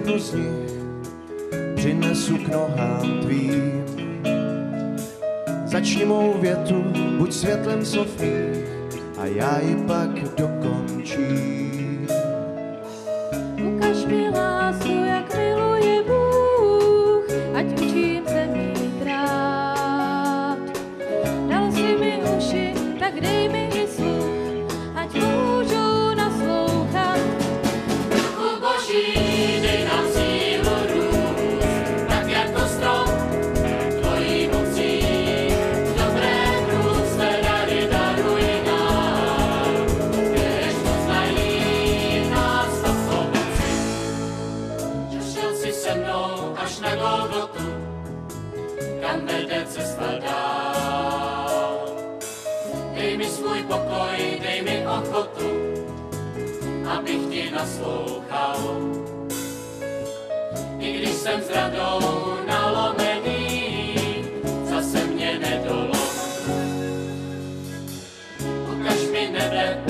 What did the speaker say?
jednu z nich přinesu k nohám tvým. Začni mou větu, buď světlem Sofí, a já ji pak dokončím. Ukaž mi lásku, jak miluje Bůh, ať učím se mít rád. Dal si mi uši, tak dej mi i sluch, ať můžu naslouchat. Duchu Boží, dej nám sílu růst, tak jako strom, tvojí mocí. Dobré různé dary daruj nám, kež poznají nás na pomoci. Šel si se mnou až na Golgotu, kam vede cesta dál. Dej mi svůj pokoj, dej mi ochotu, abych ti naslouchal. I když jsem s radou nalomený, zase mě nedolom. Ukaž mi nebe,